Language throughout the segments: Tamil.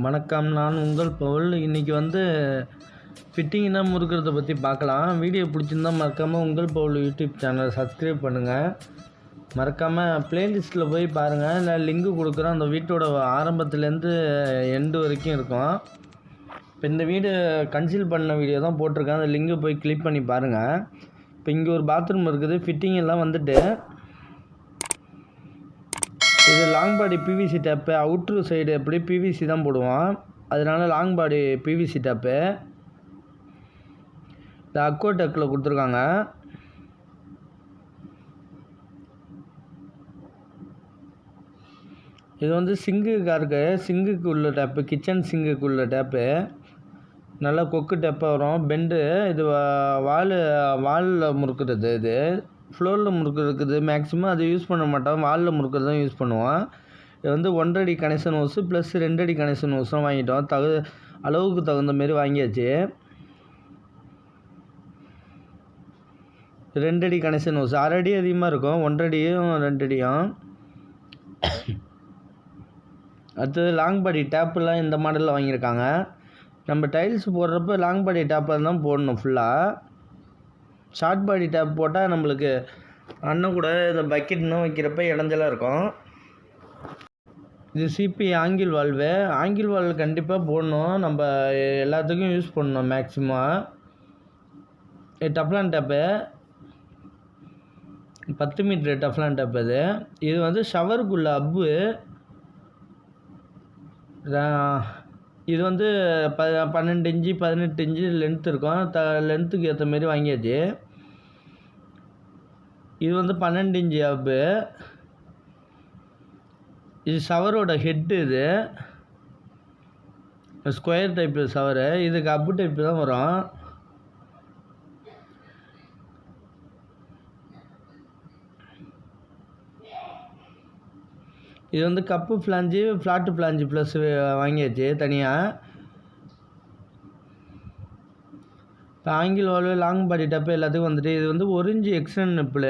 வணக்கம். நான் உங்கள் பவுல். இன்றைக்கி ஃபிட்டிங்னா முறுக்கிறத பற்றி பார்க்கலாம். வீடியோ பிடிச்சிருந்தால் மறக்காமல் உங்கள் பவுல் யூடியூப் சேனலை சப்ஸ்கிரைப் பண்ணுங்கள். மறக்காமல் ப்ளேலிஸ்ட்டில் போய் பாருங்கள். நான் லிங்க்கு கொடுக்குறேன். அந்த வீட்டோட ஆரம்பத்துலேருந்து எண்டு வரைக்கும் இருக்கும். இப்போ இந்த வீடு கன்சீல் பண்ண வீடியோ தான் போட்டிருக்கேன். அந்த லிங்க்கு போய் கிளிக் பண்ணி பாருங்கள். இப்போ இங்கே ஒரு பாத்ரூம் இருக்குது. ஃபிட்டிங் எல்லாம் இது லாங் பாடி பிவிசி டேப்பு. அவுட்ரு சைடு எப்படி பிவிசி தான் போடுவோம், அதனால லாங் பாடி பிவிசி டேப்பு. இந்த அக்கோ டேக்கில் கொடுத்துருக்காங்க. இது சிங்குக்காருக்கு சிங்குக்கு உள்ள டேப்பு, கிச்சன் சிங்குக்கு உள்ள டேப்பு. நல்லா கொக்கு டேப்பாக வரும். பெண்டு இது வாலில் முறுக்கிறது. இது ஃப்ளோரில் முறுக்கிறது மேக்ஸிமம் அது யூஸ் பண்ண மாட்டோம். வாலில் முறுக்கிறது தான் யூஸ் பண்ணுவோம். இது 1.5 அடி கனெக்ஷன் ஹோஸு ப்ளஸ் 2 அடி கனெக்ஷன் ஹோஸும் வாங்கிட்டோம். அளவுக்கு தகுந்த மாரி வாங்கியாச்சு. 2 அடி கனெக்ஷன் ஹோஸ் 6 அடி அதிகமாக இருக்கும், 1.5 அடியும் 2 அடியும். அடுத்தது லாங் பாடி டேப்பெல்லாம் இந்த மாடலில் வாங்கியிருக்காங்க. நம்ம டைல்ஸ் போடுறப்ப லாங் பாடி டேப்பாக தான் போடணும். ஃபுல்லாக ஷார்ட் பாடி டேப் போட்டால் நம்மளுக்கு அண்ணன் கூட இந்த பக்கெட்னும் வைக்கிறப்ப இடைஞ்சலாக இருக்கும். இது CP angle valve. Angle valve கண்டிப்பாக போடணும். நம்ம எல்லாத்துக்கும் யூஸ் பண்ணணும் maximum. Teflon tape 10 metre Teflon tape. இது ஷவருக்குள்ள அப்பு. இது 12 இன்ச்சு 18 இன்ச்சு லென்த் இருக்கும். லென்த்துக்கு ஏற்ற மாரி வாங்கியாச்சு. இது 12 இன்ச்சு அப்பு. இது ஷவரோட ஹெட்டு. இது ஸ்கொயர் டைப்பு ஷவரு. இதுக்கு அப்பு டைப்பு தான் வரும். இது cup flange flat flange plus வாங்கியாச்சு தனியாக. இப்போ ஆங்கிள் வால்வு லாங் பாடி டப்பு எல்லாத்துக்கும் இது 1 இன்ச்சு எக்ஸ்டன் நிப்பிள்.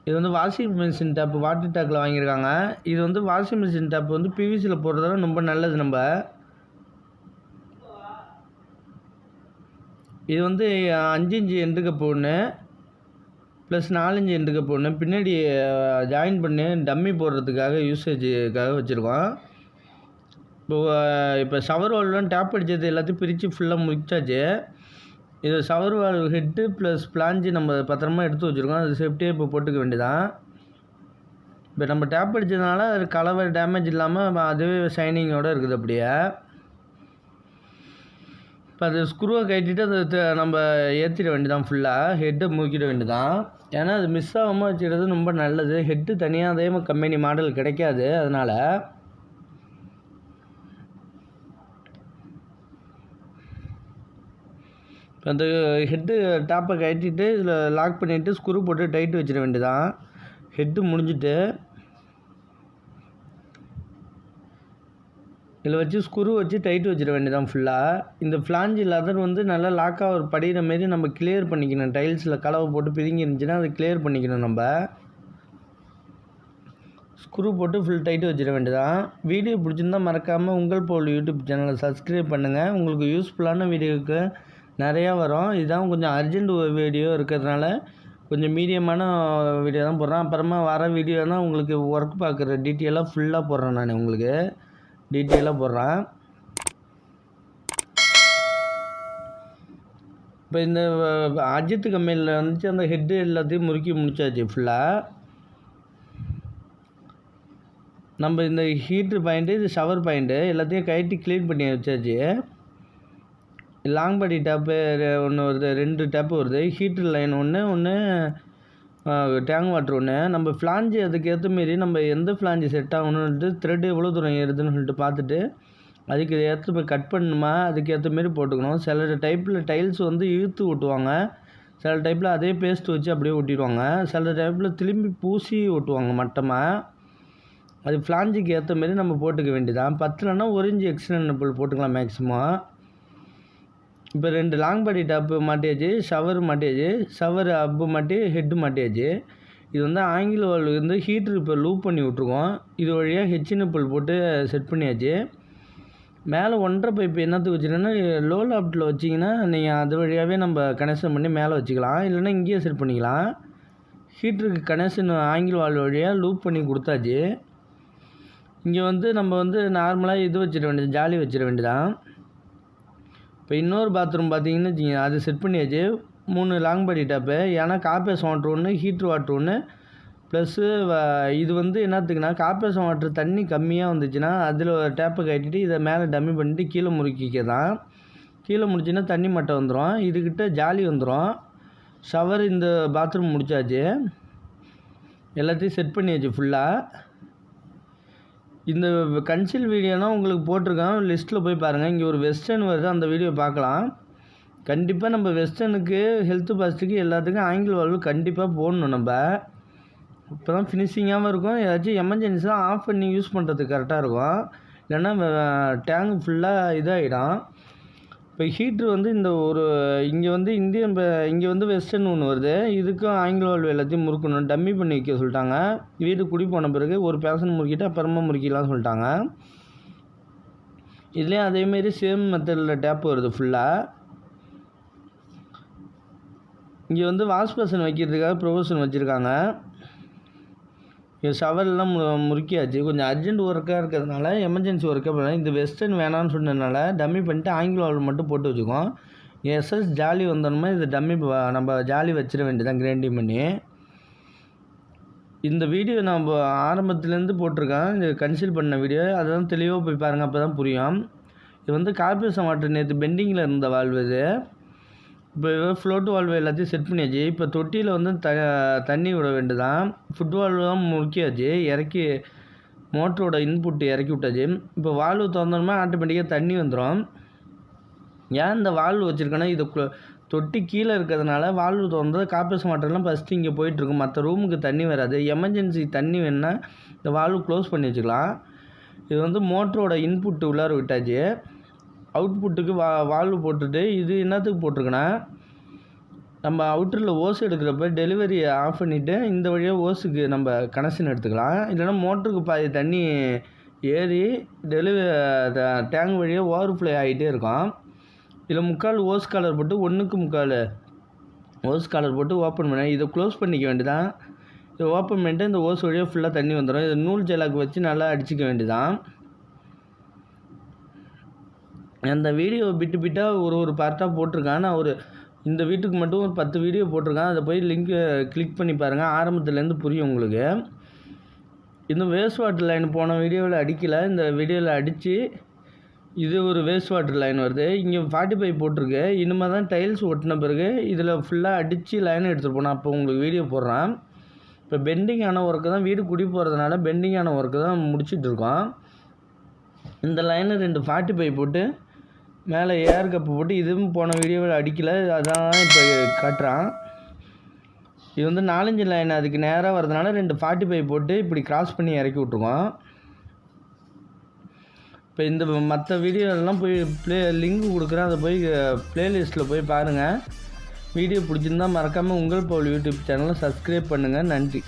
இது வாஷிங் மிஷின் டேப்பு வாட்டர் டேக்கில் வாங்கியிருக்காங்க. இது வாஷிங் மிஷின் டேப்பு பிவிசியில் போடுறதால ரொம்ப நல்லது. நம்ம இது 5 இன்ச்சு எண்டு கப்பு ஒன்று ப்ளஸ் 4 இன்ச்சு எண்டு கப்பு ஒன்று பின்னாடி ஜாயின் பண்ணி டம்மி போடுறதுக்காக யூசேஜுக்காக வச்சுருக்கோம். இப்போ ஷவர் வால்வெலாம் டேப் அடித்தது எல்லாத்தையும் பிரித்து ஃபுல்லாக முடிச்சாச்சு. இது ஷவர் வால்வ் ஹெட்டு ப்ளஸ் பிளாஞ்சு நம்ம பத்திரமா எடுத்து வச்சுருக்கோம். அது சேஃப்டியாக இப்போ போட்டுக்க வேண்டியதான். இப்போ நம்ம டேப் அடித்ததுனால அது கலவை டேமேஜ் இல்லாமல் அதுவே ஷைனிங்கோடு இருக்குது. அப்படியே இப்போ அது ஸ்க்ரூவை கட்டிட்டு அதை நம்ம ஏற்றிட வேண்டியதான். ஃபுல்லாக ஹெட்டை முக்கிட வேண்டியதான். ஏன்னா அது மிஸ் ஆகாமல் வச்சுக்கிறது ரொம்ப நல்லது. ஹெட்டு தனியாக அதே கம்பெனி மாடல் கிடைக்காது. அதனால் அந்த ஹெட்டு டாப்பை கட்டிட்டு இதில் லாக் பண்ணிவிட்டு ஸ்க்ரூ போட்டு டைட் வச்சிட வேண்டியதான். ஹெட்டு முடிஞ்சிட்டு இதில் வச்சு ஸ்க்ரூ வச்சு டைட் வச்சிட வேண்டியதான் ஃபுல்லாக. இந்த ஃப்ளாஞ்சு லெதர் நல்லா லாக்காக ஒரு படிகிற மாரி நம்ம கிளியர் பண்ணிக்கணும். டைல்ஸில் கலவை போட்டு பிரிங்கி இருந்துச்சுன்னா அதை கிளியர் பண்ணிக்கணும். நம்ம ஸ்க்ரூ போட்டு ஃபுல் டைட்டு வச்சிட வேண்டியதான். வீடியோ பிடிச்சிருந்தால் மறக்காமல் உங்கள் பவுல் யூடியூப் சேனலை சப்ஸ்கிரைப் பண்ணுங்கள். உங்களுக்கு யூஸ்ஃபுல்லான வீடியோவுக்கு நிறையா வரும். இதுதான் கொஞ்சம் அர்ஜென்ட் வீடியோ இருக்கிறதுனால கொஞ்சம் மீடியமான வீடியோ தான் போடுறேன். அப்புறமா வர வீடியோ தான் உங்களுக்கு ஒர்க் பார்க்குற டீட்டெயிலாக ஃபுல்லாக போடுறேன். நான் உங்களுக்கு டீட்டெயிலாக போடுறேன். இப்போ இந்த அஜித் கம்பெனியில் அந்த ஹெட்டு எல்லாத்தையும் முறுக்கி முடிச்சாச்சு ஃபுல்லாக. நம்ம இந்த ஹீட்ரு பாயிண்ட்டு இது ஷவர் பாயிண்ட்டு எல்லாத்தையும் கட்டி க்ளீன் பண்ணி வச்சாச்சு. லாங் பாடி டேப்பு ஒன்று வருது, 2 டேப்பு வருது. ஹீட்ரு லைன் ஒன்று டேங்க் வாட்ரு ஒன்று. நம்ம ஃப்ளாஞ்சு அதுக்கு ஏற்ற மாரி நம்ம எந்த ஃப்ளாஞ்சு செட் ஆகணுன்ட்டு த்ரெட் எவ்வளோ தூரம் ஏறுதுன்னு சொல்லிட்டு பார்த்துட்டு அதுக்கு ஏற்ற மாரி கட் பண்ணணுமா அதுக்கு ஏற்ற மாரி போட்டுக்கணும். சில டைப்பில் டைல்ஸ் இழுத்து ஒட்டுவாங்க. சில டைப்பில் அதே பேஸ்ட் வச்சு அப்படியே ஒட்டிடுவாங்க. சில டைப்பில் திரும்பி பூசி ஒட்டுவாங்க மட்டமாக. அது ஃப்ளாஞ்சுக்கு ஏற்ற மாரி நம்ம போட்டுக்க வேண்டியதான். 10 1 இன்ச்சு எக்ஸ்டன் நிப்பிள் போட்டுக்கலாம் மேக்ஸிமம். இப்போ 2 லாங் பாடி டாப்பு மாட்டியாச்சு, ஷவர் மாட்டியாச்சு, ஷவர் அப்பு மாட்டி ஹெட்டு மாட்டியாச்சு. இது வந்து ஆங்கில வால்வு வந்து ஹீட்ரு இப்போ லூப் பண்ணி விட்ருக்கோம். இது வழியாக ஹெச் நிப்பிள் போட்டு செட் பண்ணியாச்சு. மேலே 1.5 பைப்பு என்னத்துக்கு வச்சுருக்கேன்னா, லோ லாப்ட்டில் வச்சிங்கன்னா நீங்கள் அது வழியாகவே நம்ம கனெக்ஷன் பண்ணி மேலே வச்சுக்கலாம். இல்லைன்னா இங்கேயே செட் பண்ணிக்கலாம். ஹீட்டருக்கு கனெக்ஷன் ஆங்கில வால்வு வழியாக லூப் பண்ணி கொடுத்தாச்சு. இங்கே வந்து நம்ம வந்து நார்மலாக இது வச்சிட வேண்டியது, ஜாலி வச்சிட வேண்டியதான். இப்போ இன்னொரு பாத்ரூம் பார்த்தீங்கன்னு வச்சுங்க, அது செட் பண்ணியாச்சு. 3 லாங் பாடி டேப்பு. ஏன்னா காப்பேஸ் வாட்ரு ஒன்று, ஹீட்ரு வாட்ரு ஒன்று, ப்ளஸ்ஸு இது வந்து என்னத்துக்குன்னா காப்பேஸ் வாட்ரு தண்ணி கம்மியாக வந்துச்சுன்னா அதில் டேப்பை கட்டிட்டு இதை மேலே டம்மி பண்ணிட்டு கீழே முறுக்கிக்க தான். கீழே முடிச்சுன்னா தண்ணி மட்டம் வந்துடும். இதுக்கிட்ட ஜாலி வந்துடும். ஷவர் இந்த பாத்ரூம் முடித்தாச்சு. எல்லாத்தையும் செட் பண்ணியாச்சு ஃபுல்லாக. இந்த கன்சில் வீடியோனால் உங்களுக்கு போட்டிருக்கேன், லிஸ்ட்டில் போய் பாருங்கள். இங்கே ஒரு வெஸ்டர்ன் வருது, அந்த வீடியோ பார்க்கலாம். கண்டிப்பாக நம்ம வெஸ்டர்னுக்கு ஹெல்த்து பாஸ்ட்டுக்கு எல்லாத்துக்கும் ஆங்கில வால்வு கண்டிப்பாக போடணும். நம்ம இப்போ தான் ஃபினிஷிங்காகவும் இருக்கும். ஏதாச்சும் எமர்ஜென்சியாக ஆஃப் பண்ணி யூஸ் பண்ணுறதுக்கு கரெக்டாக இருக்கும். இல்லைன்னா டேங்க் ஃபுல்லாக இதாகிடும். இப்போ ஹீட்ரு வந்து இந்த ஒரு இங்கே வந்து இந்தியன் இங்கே வந்து வெஸ்டர்ன் ஒன்று வருது. இதுக்கும் ஆங்கில வால்வு எல்லாத்தையும் முறுக்கணும், டம்மி பண்ணி வைக்க சொல்லிட்டாங்க. வீடு குடி போன பிறகு ஒரு பேசன் முறுக்கிட்டு அப்புறமா முறுக்கிலாம் சொல்லிட்டாங்க. இதுலேயும் அதேமாரி சேம் மெத்தடில் டேப் வருது ஃபுல்லாக. இங்கே வந்து வாஷ் பேசன் வைக்கிறதுக்காக ப்ரொவிஷன் வச்சுருக்காங்க. இங்கே ஷவர்லாம் முறுக்கியாச்சு. கொஞ்சம் அர்ஜென்ட் ஒர்க்காக இருக்கிறதுனால, எமர்ஜென்சி ஒர்க்காக பண்ணால் இந்த வெஸ்டர்ன் வேணான்னு சொன்னதுனால டம்மி பண்ணிட்டு ஆங்கில வால்வு மட்டும் போட்டு வச்சுக்கோம். எஸ்எஸ் ஜாலி வந்தோம்னா இது டம்மி நம்ம ஜாலி வச்சிட வேண்டியதான் கிரைண்டிங் பண்ணி. இந்த வீடியோ நம்ம ஆரம்பத்துலேருந்து போட்டிருக்கேன், இந்த கன்சில் பண்ண வீடியோ. அதெல்லாம் தெளிவாக போய் பாருங்கள், அப்போ தான் புரியும். இது வந்து கார்பரேஷன் வாட்டர் நேற்று பெண்டிங்கில் இருந்த வால்வு இது. இப்போ ஃப்ளோட் வால்வு எல்லாத்தையும் செட் பண்ணியாச்சு. இப்போ தொட்டியில் வந்து தண்ணி விட வேண்டியதான். ஃபுட் வால்வு தான் முறுக்கியாச்சு. இறக்கி மோட்டரோட இன்புட் இறக்கி விட்டாச்சு. இப்போ வால்வு திறந்தோம்னா ஆட்டோமேட்டிக்காக தண்ணி வந்துடும். ஏன் இந்த வால்வு வச்சுருக்கேன்னா, இது தொட்டி கீழே இருக்கிறதுனால வால்வு திறந்தது கார்பரேஷன் வாட்டர்லாம் ஃபஸ்ட்டு இங்கே போயிட்டுருக்கும். மற்ற ரூமுக்கு தண்ணி வராது. எமர்ஜென்சி தண்ணி வேணுன்னா இந்த வால்வு க்ளோஸ் பண்ணி வச்சுக்கலாம். இது வந்து மோட்டரோட இன்புட்டு உள்ளார விட்டாச்சு. அவுட்புட்டுக்கு வால்வு போட்டுட்டு இது என்னத்துக்கு போட்டிருக்குன்னா, நம்ம அவுட்டரில் ஓஸ் எடுக்கிறப்ப டெலிவரி ஆஃப் பண்ணிவிட்டு இந்த வழியாக ஓஸுக்கு நம்ம கனெக்ஷன் எடுத்துக்கலாம். இல்லைன்னா மோட்டருக்கு பாதி தண்ணி ஏறி டேங்க் வழியாக ஓவர்ஃப்ளோ ஆகிட்டே இருக்கும். இதில் 3/4 ஓஸ் காலர் போட்டு 1க்கு 3/4 ஓஸ் காலர் போட்டு ஓப்பன் பண்ண இதை க்ளோஸ் பண்ணிக்க வேண்டியதான். இதை ஓப்பன் பண்ணிட்டு இந்த ஓஸ் வழியாக ஃபுல்லாக தண்ணி வந்துடும். இதை நூல் ஜெலாக்கு வச்சு நல்லா அடிச்சிக்க வேண்டியதான். அந்த வீடியோ பிட்டாக ஒரு பார்ட்டாக போட்டிருக்கேன். நான் இந்த வீட்டுக்கு மட்டும் ஒரு 10 வீடியோ போட்டிருக்கேன். அதை போய் லிங்க்கு கிளிக் பண்ணி பாருங்கள், ஆரம்பத்துலேருந்து புரியும் உங்களுக்கு. இன்னும் வேஸ்ட் வாட்டர் லைன் போன வீடியோவில் அடிக்கலை, இந்த வீடியோவில் அடித்து இது ஒரு வேஸ்ட் வாட்டர் லைன் வருது. இங்கே 45 போட்டிருக்கு. இனிமேல் தான் டைல்ஸ் ஒட்டின பிறகு இதில் ஃபுல்லாக அடித்து லைன் எடுத்துகிட்டு போனேன். அப்போ உங்களுக்கு வீடியோ போடுறேன். இப்போ பெண்டிங் ஆன ஒர்க்கு தான், வீடு குடி போகிறதுனால பெண்டிங் ஆன ஒர்க்கு தான் முடிச்சிட்ருக்கோம். இந்த லைனை 2 45 போட்டு மேலே ஏர் கப்பு போட்டு இதுவும் போன வீடியோவில் அடிக்கலை, அதான் இப்போ காட்டுறான். இது வந்து 4-5 லைன் அதுக்கு நேராக வரதுனால 2 45 போட்டு இப்படி கிராஸ் பண்ணி இறக்கி விட்ருக்கோம். இப்போ இந்த மற்ற வீடியோலாம் போய் லிங்க் கொடுக்குறேன், அதை போய் ப்ளேலிஸ்ட்டில் போய் பாருங்கள். வீடியோ பிடிச்சிருந்தால் மறக்காமல் உங்கள் பவுல் யூடியூப் சேனலை சப்ஸ்கிரைப் பண்ணுங்கள். நன்றி.